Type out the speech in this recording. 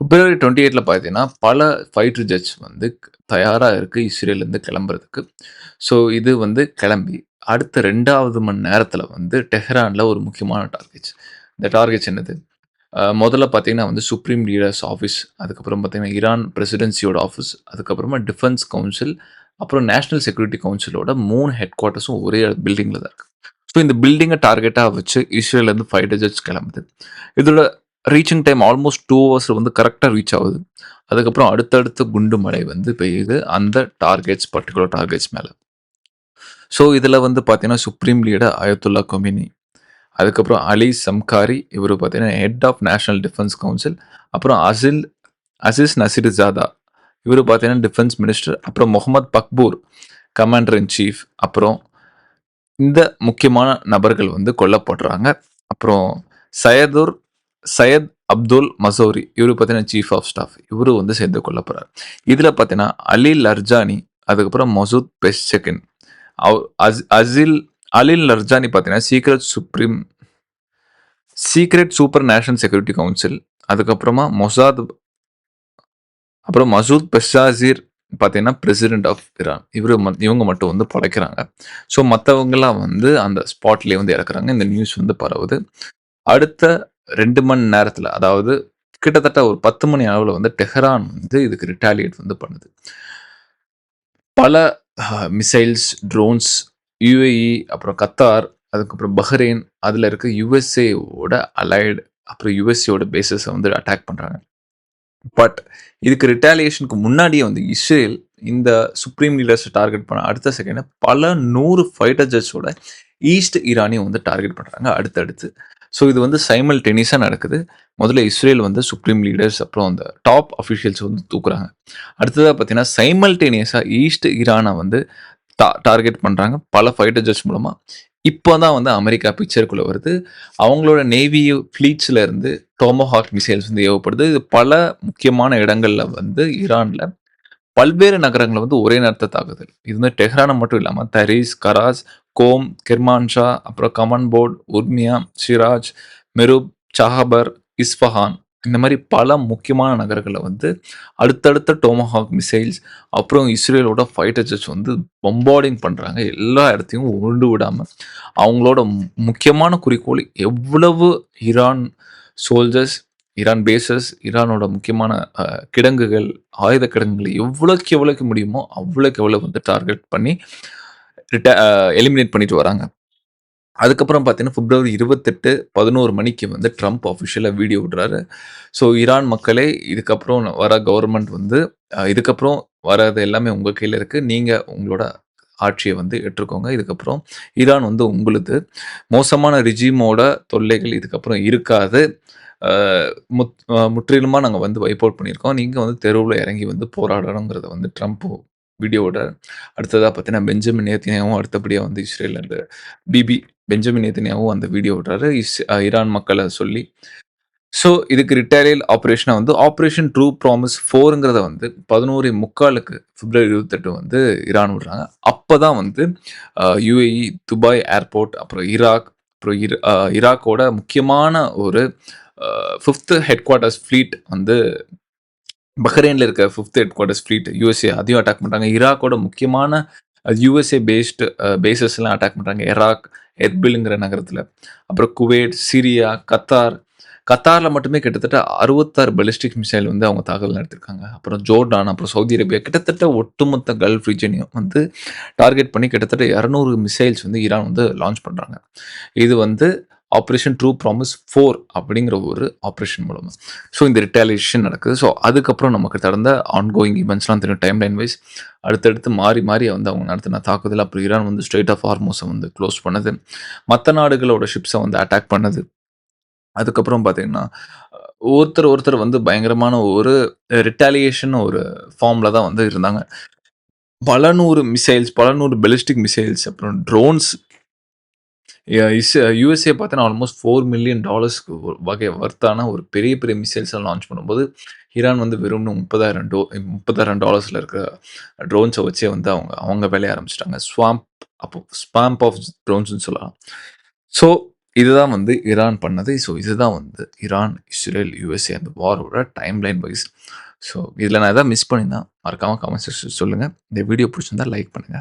பிப்ரவரி 28ல பார்த்தீங்கன்னா, பல ஃபைட்டர் ஜெட்ஸ் வந்து தயாரா இருக்கு இஸ்ரேல்லேருந்து கிளம்புறதுக்கு. ஸோ இது வந்து கிளம்பி அடுத்த 2வது மணி நேரத்தில வந்து டெஹ்ரான்ல ஒரு முக்கியமான டார்கெட்ஸ். இந்த டார்கெட்ஸ் என்னது? முதல்ல பார்த்தீங்கன்னா வந்து சுப்ரீம் லீடர்ஸ் ஆஃபீஸ், அதுக்கப்புறம் பார்த்தீங்கன்னா ஈரான் பிரசிடென்சியோட ஆஃபீஸ், அதுக்கப்புறமா டிஃபென்ஸ் கவுன்சில், அப்புறம் நேஷனல் செக்யூரிட்டி கவுன்சிலோட 3 ஹெட் குவார்ட்டர்ஸும் ஒரே பில்டிங்ல தான் இருக்கு. ஸோ இந்த பில்டிங்க டார்கெட்டா வச்சு இஸ்ரேல்லேருந்து ஃபைட்டர் ஜெட்ஸ் கிளம்புது. இதோட ரீச்சிங் டைம் ஆல்மோஸ்ட் 2 ஹவர்ஸ் வந்து கரெக்ட்டா ரீச் ஆகுது. அதுக்கப்புறம் அடுத்தடுத்த குண்டு மழை வந்து பெய்யுது அந்த பர்ட்டிகுலர் டார்கெட்ஸ் மேல. ஸோ இதில வந்து பார்த்தீங்கன்னா, சுப்ரீம் லீடர் அயத்துல்லா கொமேனி, அதுக்கப்புறம் அலி சம்காரி, இவரு பார்த்தீங்கன்னா head of national defence council, அப்புறம் அசீஸ் நசீர்ஜாதா, இவரு பார்த்தீங்கன்னா டிஃபென்ஸ் மினிஸ்டர், அப்புறம் Mohammad Pakpour, commander in chief, அப்புறம் இந்த முக்கியமான நபர்கள் வந்து கொல்லப்படுறாங்க. அப்புறம் சையதுர் சையத் அப்துல் மசௌரி, இவரு பார்த்தீங்கன்னா சீஃப் ஆஃப் ஸ்டாஃப், இவரு வந்து சேர்ந்து கொல்லப்படுறார். இதில பார்த்தீங்கன்னா அலி லர்ஜானி, அதுக்கப்புறம் மசூத் பெஸ்செகின், அவ் அஸ் அசில் அலில் லர்ஜானி பார்த்தீங்கன்னா secret super national security council, அதுக்கப்புறமா மசூத் பெஷாசிர் பார்த்தீங்கன்னா பிரசிடென்ட் ஆஃப் ஈரான். இவங்க மட்டும் வந்து பொழைக்கிறாங்க. ஸோ மத்தவங்கலாம் வந்து அந்த ஸ்பாட்லயே வந்து இறக்குறாங்க. இந்த நியூஸ் வந்து பரவுது. அடுத்த 2 மணி நேரத்தில, அதாவது கிட்டத்தட்ட ஒரு 10 மணி அளவுல வந்து டெஹரான் வந்து இதுக்கு ரிட்டாலியேட் வந்து பண்ணுது. பல மிசைல்ஸ், ட்ரோன்ஸ், UAE, அப்புறம் கத்தார், அதுக்கப்புறம் பஹ்ரைன், அதுல இருக்க USA ஓட அலைடு, அப்புறம் USA ஓட பேஸஸ வந்து அட்டாக் பண்றாங்க. பட் இதுக்கு ரிட்டாலியேஷனுக்கு முன்னாடியே வந்து இஸ்ரேல் இந்த சுப்ரீம் லீடர்ஸ டார்கெட் பண்ண அடுத்த செகண்ட் பல 100 ஃபைட்டர் ஜெட்ஸோட ஈஸ்ட் ஈரானையும் வந்து டார்கெட் பண்றாங்க அடுத்தடுத்து. ஸோ இது வந்து சைமல்டேனியஸா நடக்குது. முதல்ல இஸ்ரேல் வந்து சுப்ரீம் லீடர்ஸ், அப்புறம் அந்த டாப் அஃபிஷியல்ஸ் வந்து தூக்குறாங்க. அடுத்ததா பார்த்தீங்கன்னா, சைமல்டேனியஸா ஈஸ்ட் ஈரான வந்து டார்கெட் பண்றாங்க பல ஃபைட்டர் ஜெட்ஸ் மூலமா. இப்போ தான் வந்து அமெரிக்கா பிக்சருக்குள்ள வருது. அவங்களோட நேவி ஃப்ளீட்ஸ்ல இருந்து டோமஹாக் மிசைல்ஸ் வந்து ஏவப்படுது. இது பல முக்கியமான இடங்கள்ல வந்து ஈரான்ல பல்வேறு நகரங்கள வந்து ஒரே நேரத்துல தாக்குதல். இது வந்து டெஹ்ரான மட்டும் இல்லாம தரீஸ், கராஸ், கோம், கிர்மான்ஷா, அப்புறம் கமன்போர்ட், உர்மியா, ஷிராஜ், மெரூப், சாஹபர், இஸ்ஃபஹான், இந்த மாரி பல முக்கியமான நகரங்கள்ல வந்து அடுத்தடுத்த டோமஹாக் மிசைல்ஸ், அப்புறம் இஸ்ரேலோட ஃபைட்டர் ஜெட்ஸ் வந்து பம்பார்டிங் பண்றாங்க. எல்லா இடத்தையும் உருண்டு விடாம. அவங்களோட முக்கியமான குறிக்கோள் எவ்வளவு ஈரான் சோல்ஜர்ஸ், ஈரான் பேஸஸ், ஈரானோட முக்கியமான அ கிடங்குகள், ஆயுத கிடங்குகள் எவ்வளோக்கு எவ்வளோக்கு முடியுமோ, அவ்வளோக்கு எவ்வளோ வந்து டார்கெட் பண்ணி ரிட்ட அ எலிமினேட் பண்ணிட்டு வராங்க. அதுக்கப்புறம் பார்த்தீங்கன்னா, பிப்ரவரி 28 11 மணிக்கு வந்து ட்ரம்ப் ஆஃபிஷியலா வீடியோ விடுறாரு. ஸோ ஈரான் மக்களே, இதுக்கப்புறம் வர கவர்ன்மெண்ட் வந்து இதுக்கப்புறம் வர்றது எல்லாமே உங்க கையில இருக்கு. நீங்க உங்களோட ஆட்சிய வந்து ஏற்றுக்கோங்க. இதுக்கப்புறம் ஈரான் வந்து உங்களுது. மோசமான ரெஜிமோட தொல்லைகள் இதுக்கப்புறம் இருக்காது. அ முற்றிலுமா நாங்க வந்து வைப் அவுட் பண்ணியிருக்கோம். நீங்க வந்து தெருவுல இறங்கி வந்து போராடணுங்கிறத வந்து ட்ரம்ப் வீடியோவோட அடுத்ததா பார்த்தீங்கன்னா, பெஞ்சமின் நேத்தன்யாவும் அடுத்தபடியா வந்து இஸ்ரேல்ல பிபி பெஞ்சமின் நேத்தன்யாவும் அந்த வீடியோ விடுறாரு. ஈரான் மக்கள சொல்லி. ஸோ இதுக்கு ரிட்டாலியல் ஆப்பரேஷனா வந்து ஆப்பரேஷன் ட்ரூ ப்ராமிஸ் 4ங்கிறத வந்து 11:45க்கு பிப்ரவரி 28 வந்து ஈரான் விடுறாங்க. அப்பதான் வந்து UAE, துபாய் ஏர்போர்ட், அப்புறம் ஈராக், அப்புறம் ஈராக்கோட முக்கியமான ஒரு 5த் ஹெட் குவார்ட்டர்ஸ் ஃப்ளீட் வந்து பஹ்ரைன்ல இருக்க 5த் ஹெட் குவார்ட்டர்ஸ் ஃப்ளீட் USA அதையும் அட்டாக் பண்றாங்க. ஈராக்கோட முக்கியமான USA பேஸ்டு பேஸஸ்லாம் அட்டாக் பண்றாங்க. எராக், எர்பில்ங்கிற நகரத்துல. அப்புறம் குவைத், சிரியா, கத்தார். கத்தார்ல மட்டுமே கிட்டத்தட்ட 66 பாலிஸ்டிக் மிசைல் வந்து அவங்க தாக்குதல் நடத்தியிருக்காங்க. அப்புறம் ஜோர்டான், அப்புறம் சவுதி அரேபியா, கிட்டத்தட்ட ஒட்டுமொத்த கல்ஃப் ரீஜனையும் வந்து டார்கெட் பண்ணி கிட்டத்தட்ட 200 மிசைல்ஸ் வந்து ஈரான் வந்து லான்ச் பண்றாங்க. இது வந்து ஆப்பரேஷன் ட்ரூ ப்ராமிஸ் 4 அப்படிங்கிற ஒரு ஆப்பரேஷன் மூலமா. ஸோ இந்த ரிட்டாலியேஷன் நடக்குது. ஸோ அதுக்கப்புறம் நமக்கு நடந்த ஆன்கோயிங் ஈவெண்ட்ஸ்லாம் தெரியும் டைம் லைன் வைஸ். அடுத்தடுத்து மாறி மாறி வந்து அவங்க நடத்தின தாக்குதல். அப்புறம் ஈரான் வந்து ஸ்ட்ரெய்ட் ஆஃப் ஹார்மோஸை வந்து க்ளோஸ் பண்ணது. மற்ற நாடுகளோட ஷிப்ஸை வந்து அட்டாக் பண்ணது. அதுக்கப்புறம் பார்த்தீங்கன்னா, ஒருத்தர் வந்து பயங்கரமான ஒரு ரிட்டாலியேஷன் ஒரு ஃபார்ம்ல தான் வந்து இருந்தாங்க. பல 100 மிசைல்ஸ், பல 100 பாலிஸ்டிக் மிசைல்ஸ், அப்புறம் ட்ரோன்ஸ், USA பார்த்தீங்கன்னா ஆல்மோஸ்ட் $4,000,000க்கு வகை வர்த்தான ஒரு பெரிய பெரிய மிசைல்ஸ்லாம் லான்ச் பண்ணும்போது, ஈரான் வந்து வெறும் $30,000ல இருக்கிற ட்ரோன்ஸ வச்சே வந்து அவங்க அவங்க வேலைய ஆரம்பிச்சுட்டாங்க. ஸ்வாம்ப் ஆஃப் ட்ரோன்ஸ்ன்னு சொல்லலாம். ஸோ இதுதான் வந்து ஈரான் பண்ணது. ஸோ இதுதான் வந்து ஈரான், இஸ்ரேல், யுஎஸ்ஏ அந்த வாரோட டைம் லைன் வைஸ். ஸோ இதில நான் எதாவது மிஸ் பண்ணியிருந்தா மறக்காம கமெண்ட் செக்ஷன் சொல்லுங்க. இந்த வீடியோ பிடிச்சிருந்தா லைக் பண்ணுங்க.